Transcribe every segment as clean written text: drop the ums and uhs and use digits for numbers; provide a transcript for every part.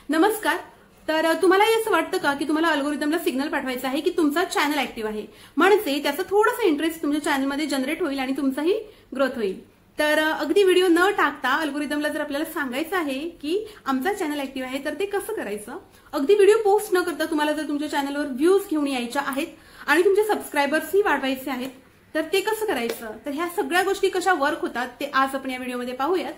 नमस्कार। तर तुम्हालाही असं वाटतं का की तुम्हाला अल्गोरिदमला सिग्नल पाठवायचा आहे की तुमचा चॅनल ऍक्टिव्ह आहे, म्हणजे त्याचा थोडासा इंटरेस्ट तुमच्या चॅनलमध्ये जनरेट होईल आणि तुमचाही ग्रोथ होईल। तर अगदी व्हिडिओ न टाकता अल्गोरिदमला जर आपल्याला सांगायचं आहे की आमचा चॅनल ऍक्टिव्ह आहे तर ते कसं करायचं, अगदी व्हिडिओ पोस्ट न करता तुम्हाला जर तुमच्या चॅनलवर व्ह्यूज घेऊन यायच्या आहेत आणि तुमचे सबस्क्रायबर्सही वाढवायचे आहेत तर ते कसं करायचं, तर ह्या सगळ्या गोष्टी कशा वर्क होतात ते आज आपण या व्हिडिओमध्ये पाहूयात।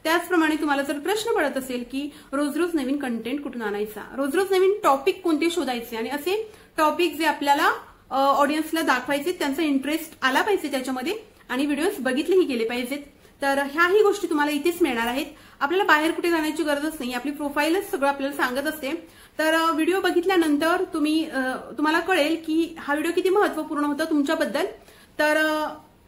त्याचप्रमाणे तुम्हाला जर प्रश्न पडत असेल की रोज रोज नवीन कंटेंट कुठून आणायचा, रोज रोज नवीन टॉपिक कोणते शोधायचे आणि असे टॉपिक जे आपल्याला ऑडियन्सला दाखवायचे, त्यांचा इंटरेस्ट आला पाहिजे त्याच्यामध्ये आणि व्हिडिओज बघितलेही गेले पाहिजेत, तर ह्याही गोष्टी तुम्हाला इथेच मिळणार आहेत। आपल्याला बाहेर कुठे जाण्याची गरजच नाही, आपली प्रोफाईलच सगळं आपल्याला सांगत असते। तर व्हिडिओ बघितल्यानंतर तुम्हाला कळेल की हा व्हिडिओ किती महत्त्वपूर्ण होता तुमच्याबद्दल। तर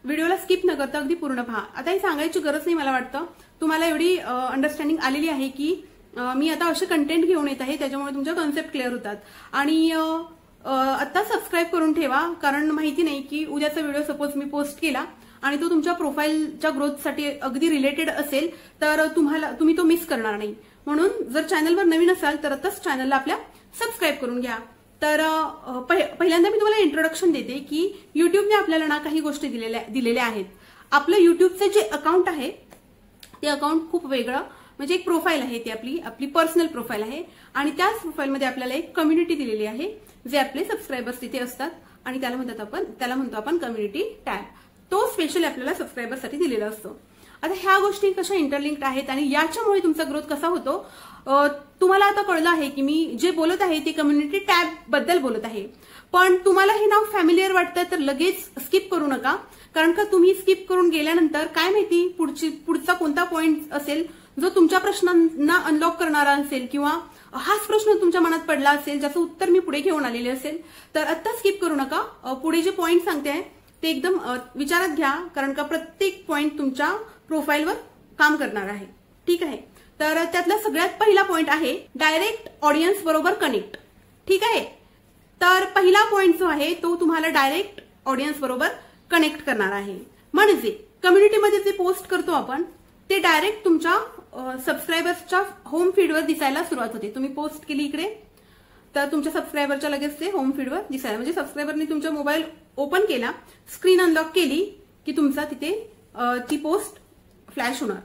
व्हिडिओला स्किप न करता अगदी पूर्ण पहा। आता ही सांगायची गरज नाही, मला वाटतं तुम्हाला एवढी अंडरस्टँडिंग आलेली आहे की मी आता असे कंटेंट घेऊन येत आहे त्याच्यामुळे तुमच्या कन्सेप्ट क्लिअर होतात। आणि आता सबस्क्राईब करून ठेवा, कारण माहिती नाही की उद्याचा व्हिडिओ सपोज मी पोस्ट केला आणि तो तुमच्या प्रोफाईलच्या ग्रोथसाठी अगदी रिलेटेड असेल तर तुम्ही तो मिस करणार नाही। म्हणून जर चॅनलवर नवीन असाल तर आताच चॅनलला आपल्या सबस्क्राईब करून घ्या। तर पहिल्यांदा मी तुम्हाला इंट्रोडक्शन देते की युट्यूबने आपल्याला ना काही गोष्टी दिलेल्या आहेत। आपलं युट्यूबचं जे अकाउंट आहे ते अकाउंट खूप वेगळं, म्हणजे एक प्रोफाईल आहे, ती आपली पर्सनल प्रोफाईल आहे आणि त्याच प्रोफाईलमध्ये आपल्याला एक कम्युनिटी दिलेली आहे, जे आपले सबस्क्रायबर्स तिथे असतात आणि त्याला म्हणतो आपण कम्युनिटी टॅब। तो स्पेशली आपल्याला सबस्क्रायबरसाठी दिलेला असतो। आता ह्या गोष्टी कशा इंटरलिंक्ड आहेत आणि याच्यामुळे तुमचा ग्रोथ कसा होतो, तुम्हाला आता कळलं आहे की मी जे बोलत आहे ते कम्युनिटी टॅब बद्दल बोलत आहे। पण तुम्हाला हे नाव फॅमिलियर वाटतं तर लगेच स्किप करू नका, कारण का तुम्ही स्किप करून गेल्यानंतर काय माहिती पुढचा कोणता पॉइंट असेल जो तुमच्या प्रश्नांना अनलॉक करणारा असेल किंवा हाच प्रश्न तुमच्या मनात पडला असेल ज्याचं उत्तर मी पुढे घेऊन आलेले असेल, तर आता स्किप करू नका। पुढे जे पॉइंट सांगते ते एकदम विचारात घ्या, कारण का प्रत्येक पॉइंट तुमच्या प्रोफाईलवर काम करणार आहे। ठीक आहे, तर त्यातला सगळ्यात पहिला पॉइंट आहे डायरेक्ट ऑडियन्स बरोबर कनेक्ट। ठीक आहे, तर पहिला पॉइंट जो आहे तो तुम्हाला डायरेक्ट ऑडियन्स बरोबर कनेक्ट करणार आहे। म्हणजे कम्युनिटीमध्ये जे पोस्ट करतो आपण ते डायरेक्ट तुमच्या सबस्क्रायबर्सच्या होम फीडवर दिसायला सुरुवात होते। तुम्ही पोस्ट केली इकडे तर तुमच्या सबस्क्रायबरच्या लगेच ते होम फीडवर दिसायला, म्हणजे सबस्क्रायबरने तुमचा मोबाईल ओपन केला, स्क्रीन अनलॉक केली की तुमचा तिथे ती पोस्ट फ्लॅश होणार।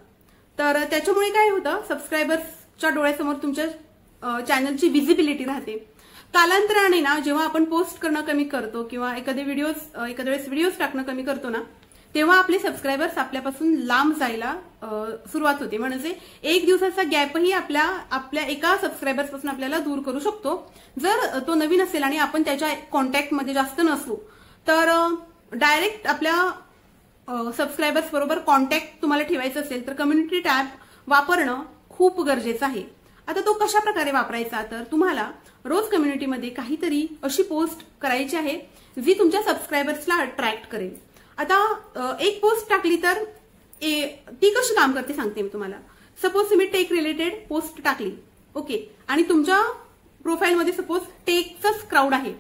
तर त्याच्यामुळे काय होतं, सबस्क्रायबर्सच्या डोळ्यासमोर तुमच्या चॅनलची व्हिजिबिलिटी राहते। कालांतराने ना जेव्हा आपण पोस्ट करणं कमी करतो किंवा एखाद्या वेळेस व्हिडिओज टाकणं कमी करतो ना, तेव्हा आपले सबस्क्रायबर्स आपल्यापासून लांब जायला सुरुवात होते। म्हणजे एक दिवसाचा गॅपही आपल्या एका सबस्क्रायबर्सपासून आपल्याला दूर करू शकतो। जर तो नवीन असेल आणि आपण त्याच्या कॉन्टॅक्टमध्ये जास्त नसू तर डायरेक्ट आपल्या सबस्क्रायबर्स बरोबर कॉन्टॅक्ट तुम्हाला ठेवायचं असेल तर कम्युनिटी टॅब वापरणं खूप गरजेचं आहे। आता तो कशा प्रकारे वापरायचा, तर तुम्हाला रोज कम्युनिटीमध्ये काहीतरी अशी पोस्ट करायची आहे जी तुमच्या सबस्क्रायबर्सला अट्रॅक्ट करेल। आता एक पोस्ट टाकली तर ती कशी काम करते सांगते मी तुम्हाला। सपोज तुम्ही टेक रिलेटेड पोस्ट टाकली, ओके, आणि तुमच्या प्रोफाईलमध्ये सपोज टेकचाच क्राऊड आहे,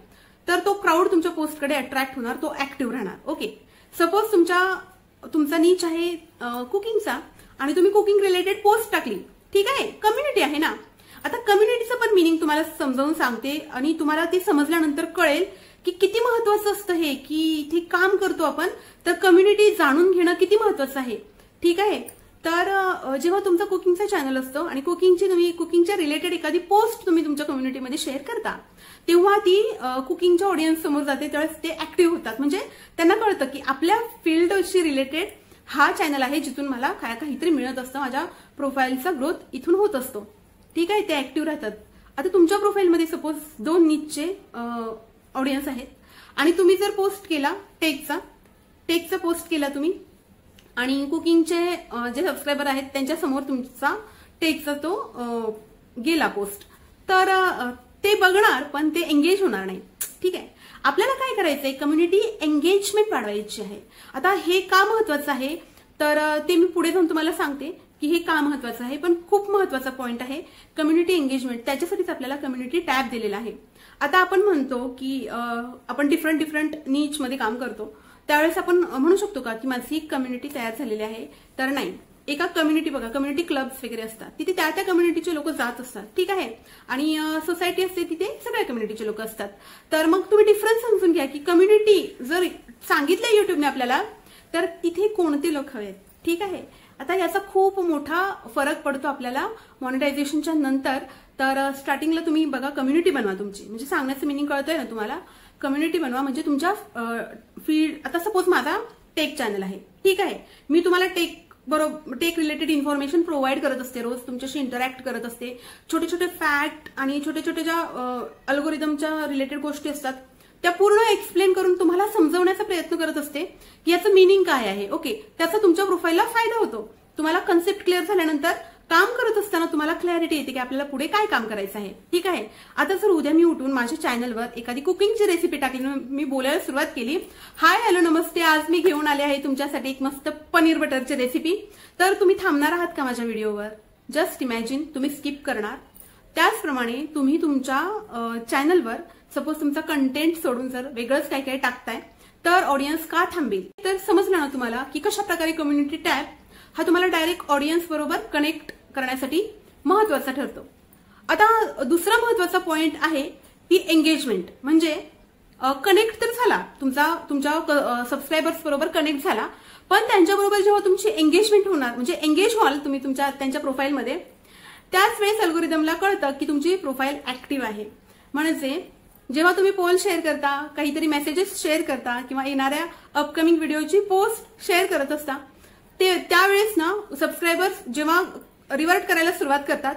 तर तो क्राऊड तुमच्या पोस्टकडे अट्रॅक्ट होणार, तो ऍक्टिव्ह राहणार। ओके, सपोज तुमचा नीच आहे कुकिंगचा आणि तुम्ही कुकिंग रिलेटेड पोस्ट टाकली, ठीक आहे, कम्युनिटी आहे ना। आता कम्युनिटीचं पण मिनिंग तुम्हाला समजावून सांगते आणि तुम्हाला ते समजल्यानंतर कळेल की किती महत्वाचं असतं हे, की इथे काम करतो आपण तर कम्युनिटी जाणून घेणं किती महत्वाचं आहे। ठीक आहे, तर जेव्हा तुमचा कुकिंगचा चॅनल असतो आणि कुकिंगच्या रिलेटेड एखादी पोस्ट तुम्ही तुमच्या कम्युनिटीमध्ये शेअर करता, तेव्हा ती कुकिंगच्या ऑडियन्स समोर जाते, त्यावेळेस ते ऍक्टिव्ह होतात। म्हणजे त्यांना कळतं की आपल्या फील्डशी रिलेटेड हा चॅनल आहे जिथून मला काहीतरी मिळत असतं, माझ्या प्रोफाईलचा ग्रोथ इथून होत असतो। ठीक आहे, ते ऍक्टिव्ह राहतात। आता तुमच्या प्रोफाईलमध्ये सपोज 2 नीचचे ऑडियन्स आहेत आणि तुम्ही जर पोस्ट केला टेकचा पोस्ट केला तुम्ही आणि कुकिंगचे जे सबस्क्रायबर आहेत त्यांच्या समोर तुमचा टेकचा तो गेला पोस्ट, तर ते बघणार पण ते एंगेज होणार नाही। ठीक आहे, आपल्याला काय करायचंय, कम्युनिटी एंगेजमेंट वाढवायची आहे। आता हे का महत्वाचं आहे तर ते मी पुढे जाऊन तुम्हाला सांगते की हे का महत्वाचं आहे, पण खूप महत्वाचा पॉइंट आहे कम्युनिटी एंगेजमेंट। त्याच्यासाठीच आपल्याला कम्युनिटी टॅब दिलेला आहे। आता आपण म्हणतो की आपण डिफरंट नीच मध्ये काम करतो, त्यावेळेस आपण म्हणू शकतो का की माझी एक कम्युनिटी तयार झालेली आहे, तर नाही। एका कम्युनिटी बघा, कम्युनिटी क्लब्स वगैरे असतात, तिथे त्या त्या कम्युनिटीचे लोक जात असतात, ठीक आहे. आणि सोसायटी असते तिथे सगळ्या कम्युनिटीचे लोक असतात. तर मग तुम्ही डिफरन्स समजून घ्या की कम्युनिटी जर सांगितलं युट्यूबने आपल्याला तर तिथे कोणते लोक हवेत, ठीक आहे. आता याचा खूप मोठा फरक पडतो आपल्याला मॉनिटायझेशनच्या नंतर. तर स्टार्टिंगला तुम्ही बघा कम्युनिटी बनवा तुमची, म्हणजे सांगण्याचं मिनिंग कळतंय ना तुम्हाला. कम्युनिटी बनवा म्हणजे तुमच्या फील्ड, आता सपोज माझा टेक चॅनल आहे, ठीक आहे. मी तुम्हाला टेक रिलेटेड इन्फॉर्मेशन प्रोव्हाइड करत असते, रोज तुमच्याशी इंटरॅक्ट करत असते. छोटे छोटे फॅक्ट आणि छोटे छोटे ज्या अल्गोरिदमच्या रिलेटेड गोष्टी असतात त्या पूर्ण एक्सप्लेन करून तुम्हाला समजवण्याचा प्रयत्न करत असते की याचं मिनिंग काय आहे. ओके, त्याचा तुमच्या प्रोफाईलला फायदा होतो. तुम्हाला कन्सेप्ट क्लिअर झाल्यानंतर काम करत असताना तुम्हाला क्लॅरिटी येते की आपल्याला पुढे काय काम करायचं आहे, ठीक आहे. आता जर उद्या मी उठून माझ्या चॅनलवर एखादी कुकिंगची रेसिपी टाकली, मी बोलायला सुरुवात केली, हाय हॅलो नमस्ते, आज मी घेऊन आले आहे तुमच्यासाठी एक मस्त पनीर बटरची रेसिपी, तर तुम्ही थांबणार आहात का माझ्या व्हिडिओवर? जस्ट इमॅजिन, तुम्ही स्किप करणार. त्याचप्रमाणे तुम्ही तुमच्या चॅनलवर सपोज तुमचा कंटेंट सोडून जर वेगळंच काय काय टाकताय तर ऑडियन्स का थांबेल? तर समजलं ना तुम्हाला की कशा प्रकारे कम्युनिटी टॅब हा तुम्हाला डायरेक्ट ऑडियन्स बरोबर कनेक्ट करण्यासाठी महत्वाचा ठरतो. आता दुसरा महत्वाचा पॉइंट आहे ती एंगेजमेंट. म्हणजे कनेक्ट तर झाला तुमच्या सबस्क्रायबर्स बरोबर कनेक्ट झाला, पण त्यांच्याबरोबर जेव्हा तुमची एंगेजमेंट होणार, म्हणजे एंगेज व्हाल तुम्ही त्यांच्या प्रोफाईलमध्ये, त्याच वेळेस अल्गोरिदमला कळतं की तुमची प्रोफाईल ऍक्टिव्ह आहे. म्हणजे जेव्हा तुम्ही पोल शेअर करता, काहीतरी मेसेजेस शेअर करता किंवा येणाऱ्या अपकमिंग व्हिडिओची पोस्ट शेअर करत असता, त्यावेळेस ना सबस्क्रायबर्स जेव्हा रिवर्ट करायला सुरुवात करतात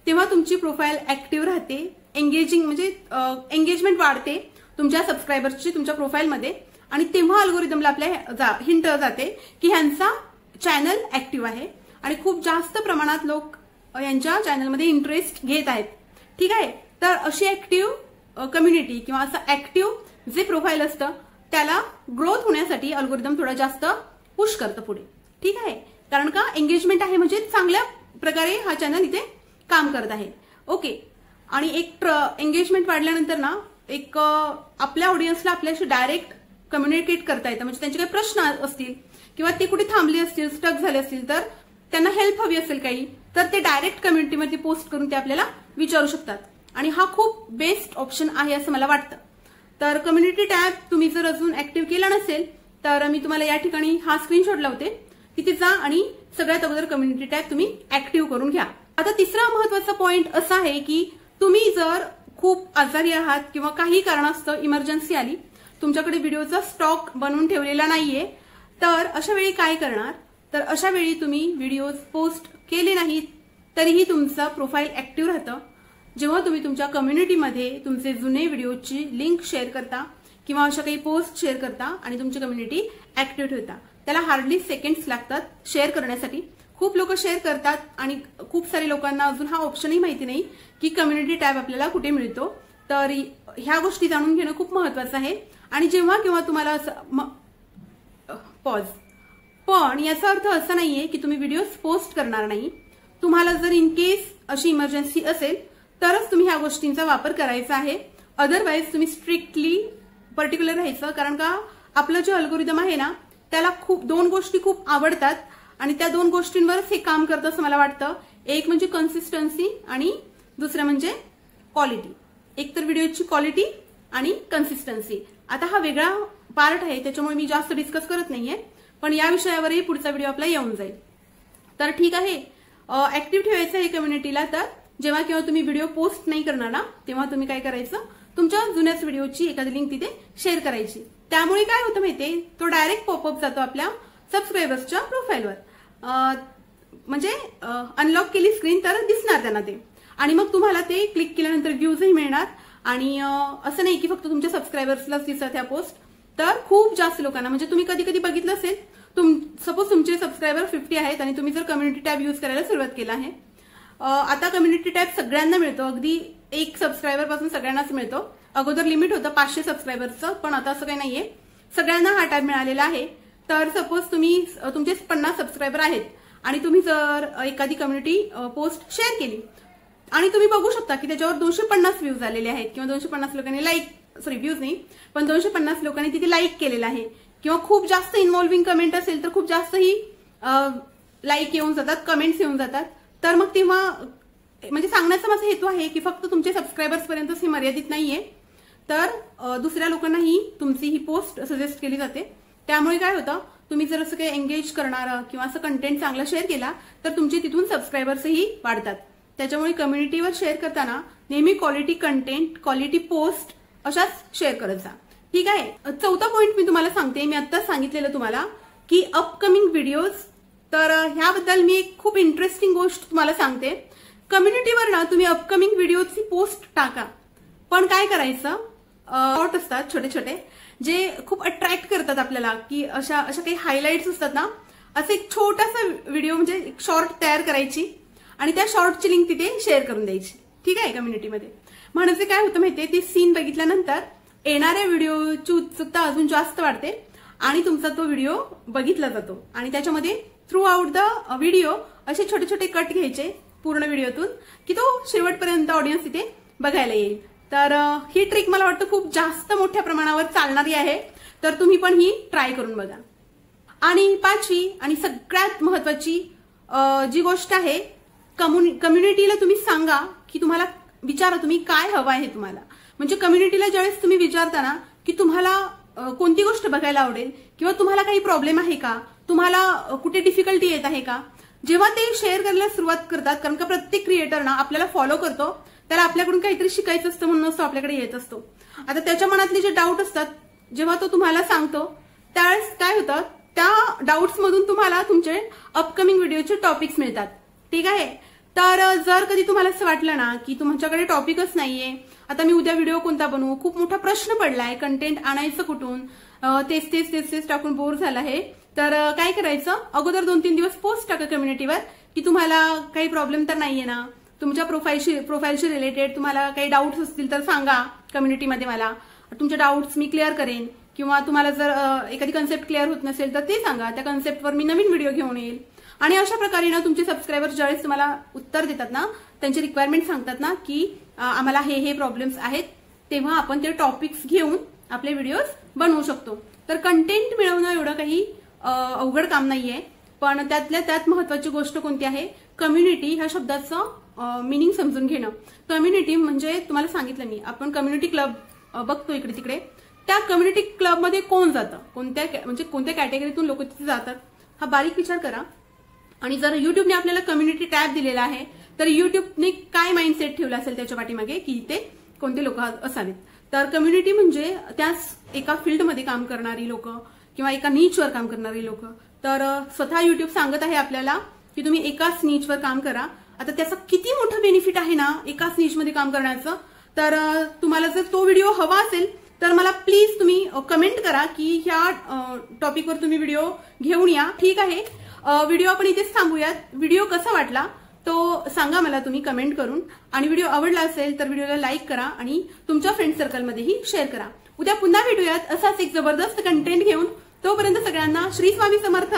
तेव्हा तुमची प्रोफाईल ऍक्टिव्ह राहते, एंगेजिंग म्हणजे एंगेजमेंट वाढते तुमच्या सबस्क्रायबर्सची तुमच्या प्रोफाईलमध्ये, आणि तेव्हा अल्गोरिदमला आपल्या हिंट जाते की ह्यांचा चॅनल ऍक्टिव्ह आहे आणि खूप जास्त प्रमाणात लोक यांच्या चॅनलमध्ये इंटरेस्ट घेत आहेत, ठीक आहे. तर अशी ऍक्टिव्ह कम्युनिटी किंवा असं ऍक्टिव्ह जे प्रोफाईल असतं त्याला ग्रोथ होण्यासाठी अल्गोरिदम थोडा जास्त पुश करतं पुढे, ठीक आहे. कारण का एंगेजमेंट आहे म्हणजे चांगल्या प्रकारे हा चॅनल इथे काम करत आहे. ओके, आणि एक एंगेजमेंट वाढल्यानंतर ना एक आपल्या ऑडियन्सला आपल्याशी डायरेक्ट कम्युनिकेट करता येतं. म्हणजे त्यांचे काही प्रश्न असतील किंवा ते कुठे थांबले असतील, स्टक झाले असतील, तर त्यांना हेल्प हवी असेल काही, तर ते डायरेक्ट कम्युनिटीमध्ये पोस्ट करून ते आपल्याला विचारू शकतात. आणि हा खूप बेस्ट ऑप्शन आहे असं मला वाटतं. तर कम्युनिटी टॅब तुम्ही जर अजून ऍक्टिव्ह केला नसेल तर मी तुम्हाला या ठिकाणी हा स्क्रीनशॉट लावते, तिथे जा आणि सगळ्यात अगोदर कम्युनिटी टॅब तुम्ही ऍक्टिव्ह करून घ्या. आता तिसरा महत्वाचा पॉइंट असा आहे की तुम्ही जर खूप आजारी आहात किंवा काही कारणास्तव इमर्जन्सी आली, तुमच्याकडे व्हिडिओचा स्टॉक बनवून ठेवलेला नाहीये, तर अशा वेळी काय करणार? तर अशा वेळी तुम्ही व्हिडिओज पोस्ट केले नाहीत तरीही तुमचा प्रोफाईल ऍक्टिव्ह राहतं. जेव्हा तुम्ही तुमच्या कम्युनिटीमध्ये तुमचे जुने व्हिडिओची लिंक शेअर करता किंवा अशा काही पोस्ट शेअर करता आणि तुमची कम्युनिटी ऍक्टिव्ह ठेवता, त्याला हार्डली सेकंड्स लागतात शेअर करण्यासाठी. खूप लोक शेअर करतात आणि खूप सारे लोकांना अजून हा ऑप्शनही माहिती नाही की कम्युनिटी टॅब आपल्याला कुठे मिळतो. तर ह्या गोष्टी जाणून घेणं खूप महत्वाचं आहे. आणि जेव्हा किंवा तुम्हाला पण याचा अर्थ असा नाहीये की तुम्ही व्हिडिओ पोस्ट करणार नाही. तुम्हाला जर इन केस अशी इमर्जन्सी असेल तरच तुम्ही ह्या गोष्टींचा वापर करायचा आहे. अदरवाईज तुम्ही स्ट्रिक्टली पर्टिक्युलर राहायचं. कारण का आपलं जे अल्गोरिदम आहे ना त्याला दोन गोष्टी खूप आवडतात आणि त्या दोन गोष्टींवरच हे काम करतं असं मला वाटतं. एक म्हणजे कन्सिस्टन्सी आणि दुसरं म्हणजे क्वालिटी. एक तर व्हिडिओची क्वालिटी आणि कन्सिस्टन्सी. आता हा वेगळा पार्ट आहे त्याच्यामुळे मी जास्त डिस्कस करत नाहीये, पण या विषयावरही पुढचा व्हिडिओ आपला येऊन जाईल. तर ठीक आहे, ऍक्टिव्ह ठेवायचं आहे कम्युनिटीला. तर जेव्हा केव्हा तुम्ही व्हिडिओ पोस्ट नाही करणार ना तेव्हा तुम्ही काय करायचं, तुमच्या जुन्याच व्हिडिओची एखादी लिंक तिथे शेअर करायची. त्यामुळे काय होतं माहितीये, तो डायरेक्ट पॉपअप जातो आपल्या सबस्क्रायबर्सच्या प्रोफाईलवर. म्हणजे अनलॉक केली स्क्रीन तर दिसणार त्यांना ते, आणि मग तुम्हाला ते क्लिक केल्यानंतर व्ह्यूजही मिळणार. आणि असं नाही की फक्त तुमच्या सबस्क्रायबर्सलाच दिसत ह्या पोस्ट, तर खूप जास्त लोकांना. म्हणजे तुम्ही कधी कधी बघितलं असेल, सपोज तुमचे सबस्क्रायबर 50 आहेत आणि तुम्ही जर कम्युनिटी टॅब यूज करायला सुरुवात केला आहे. आता कम्युनिटी टॅब सगळ्यांना मिळतो, अगदी एक सबस्क्रायबर पासून सगळ्यांनाच मिळतो. अगोदर लिमिट होतं 500 सबस्क्रायबर्सचं, पण आता असं काही नाहीये, सगळ्यांना हा टॅब मिळालेला आहे. तर सपोज तुमचे 50 सबस्क्रायबर आहेत आणि तुम्ही जर एखादी कम्युनिटी पोस्ट शेअर केली आणि तुम्ही बघू शकता की त्याच्यावर 250 व्ह्यूज आलेले आहेत किंवा 250 लोकांनी व्ह्यूज नाही पण 250 लोकांनी तिथे लाईक केलेलं आहे, किंवा खूप जास्त इन्व्हॉल्विंग कमेंट असेल तर खूप जास्त ही लाईक येऊन जातात, कमेंट्स येऊन जातात. तर मग तेव्हा म्हणजे सांगण्याचा माझा हेतू आहे की फक्त तुमचे सबस्क्रायबर्स पर्यंतच हे मर्यादित नाहीये, तर दुसऱ्या लोकांनाही तुमची ही पोस्ट सजेस्ट केली जाते. त्यामुळे काय होतं, तुम्ही जर असं काही एंगेज करणारं किंवा असं कंटेंट चांगला शेअर केला तर तुमचे तिथून सबस्क्रायबर्सही वाढतात. त्याच्यामुळे कम्युनिटीवर शेअर करताना नेहमी क्वालिटी कंटेंट, क्वालिटी पोस्ट अशाच शेअर करत जा. ठीक आहे. चौथा पॉइंट मी तुम्हाला सांगते. मी आत्ताच सांगितलेलं तुम्हाला की अपकमिंग व्हिडिओज. तर ह्याबद्दल मी एक खूप इंटरेस्टिंग गोष्ट तुम्हाला सांगते. कम्युनिटीवर ना तुम्ही अपकमिंग व्हिडिओची पोस्ट टाका, पण काय करायचं, शॉर्ट असतात छोटे छोटे जे खूप अट्रॅक्ट करतात आपल्याला, की अशा काही हायलाइट्स असतात ना, असं एक छोटासा व्हिडिओ म्हणजे एक शॉर्ट तयार करायची आणि त्या शॉर्टची लिंक तिथे शेअर करून द्यायची. ठीक आहे, कम्युनिटीमध्ये. म्हणजे काय होतं माहितीये, ती सीन बघितल्यानंतर येणाऱ्या व्हिडिओची उत्सुकता अजून जास्त वाढते आणि तुमचा तो व्हिडिओ बघितला जातो. आणि त्याच्यामध्ये थ्रू आउट द व्हिडिओ असे छोटे छोटे कट घ्यायचे पूर्ण व्हिडिओतून, की तो शेवटपर्यंत ऑडियन्स तिथे बघायला येईल. तर ही ट्रिक मला वाटतं खूप जास्त मोठ्या प्रमाणावर चालणारी आहे, तर तुम्ही पण ही ट्राय करून बघा. आणि पाचवी आणि सगळ्यात महत्वाची जी गोष्ट आहे, कम्युनिटीला तुम्ही सांगा की तुम्हाला विचारा तुम्ही काय हवं आहे तुम्हाला. म्हणजे कम्युनिटीला ज्यावेळेस तुम्ही विचारता ना की तुम्हाला कोणती गोष्ट बघायला आवडेल किंवा तुम्हाला काही प्रॉब्लेम आहे का, तुम्हाला कुठे डिफिकल्टी येत आहे का, जेव्हा ते शेअर करायला सुरुवात करतात, कारण का प्रत्येक क्रिएटर ना आपल्याला फॉलो करतो, त्याला आपल्याकडून काहीतरी शिकायचं असतं म्हणून असतो आपल्याकडे येत असतो. आता त्याच्या मनातले जे डाऊट असतात जेव्हा तो तुम्हाला सांगतो त्यावेळेस काय होतं, त्या डाऊट्स मधून तुम्हाला तुमचे अपकमिंग व्हिडिओचे टॉपिक्स मिळतात. ठीक आहे. तर जर कधी तुम्हाला असं वाटलं ना की तुमच्याकडे टॉपिकच नाहीये, आता मी उद्या व्हिडिओ कोणता बनवू, खूप मोठा प्रश्न पडलाय, कंटेंट आणायचं कुठून, तेच तेच तेच तेच टाकून बोर झाला आहे, तर काय करायचं, अगोदर 2-3 दिवस पोस्ट टाका कम्युनिटीवर की तुम्हाला काही प्रॉब्लेम तर नाहीये ना, तुमच्या प्रोफाईलशी रिलेटेड तुम्हाला काही डाऊट्स असतील तर सांगा कम्युनिटीमध्ये, मला तुमचे डाऊट्स मी क्लिअर करेन. किंवा तुम्हाला जर एखादी कन्सेप्ट क्लिअर होत नसेल तर ते सांगा, त्या कन्सेप्टवर मी नवीन व्हिडिओ घेऊन येईल. आणि अशा प्रकारे ना तुमचे सबस्क्रायबर्स ज्यावेळेस तुम्हाला उत्तर देतात ना, त्यांची रिक्वायरमेंट सांगतात ना की आम्हाला हे प्रॉब्लेम्स आहेत, तेव्हा आपण ते टॉपिक्स घेऊन आपले व्हिडिओज बनवू शकतो. तर कंटेंट मिळवणं एवढं काही अवघड काम नाहीये, पण त्यातल्या त्यात महत्वाची गोष्ट कोणती आहे, कम्युनिटी ह्या शब्दाचं मिनिंग समजून घेणं. कम्युनिटी म्हणजे तुम्हाला सांगितलं मी, आपण कम्युनिटी क्लब बघतो इकडे तिकडे, त्या कम्युनिटी क्लबमध्ये कोण जातं, कोणत्या कॅटेगरीतून लोक तिथे जातात, हा बारीक विचार करा. आणि जर युट्यूबने आपल्याला कम्युनिटी टॅब दिलेला आहे तर युट्यूबने काय माइंडसेट ठेवला असेल त्याच्या पाठीमागे की ते कोणते लोक असावेत. तर कम्युनिटी म्हणजे त्याच एका फील्डमध्ये काम करणारी लोक किंवा एका नीचवर काम करणारी लोक. तर स्वतः युट्यूब सांगत आहे आपल्याला की तुम्ही एकाच नीचवर काम करा. आता त्याचा किती मोठं बेनिफिट आहे ना एकाच नीचमध्ये काम करण्याचं. तर तुम्हाला जर तो व्हिडिओ हवा असेल तर मला प्लीज तुम्ही कमेंट करा की ह्या टॉपिकवर तुम्ही व्हिडिओ घेऊन या. ठीक आहे. व्हिडिओ आपण इथेच थांबूयात. व्हिडिओ कसा वाटला तो सांगा मला तुम्ही कमेंट करून. आणि व्हिडिओ आवडला असेल तर व्हिडिओला लाईक करा आणि तुमच्या फ्रेंड सर्कलमध्येही शेअर करा. उद्या पुन्हा भेटूयात असाच एक जबरदस्त कंटेंट घेऊन. तोपर्यंत सगळ्यांना श्री स्वामी समर्थ.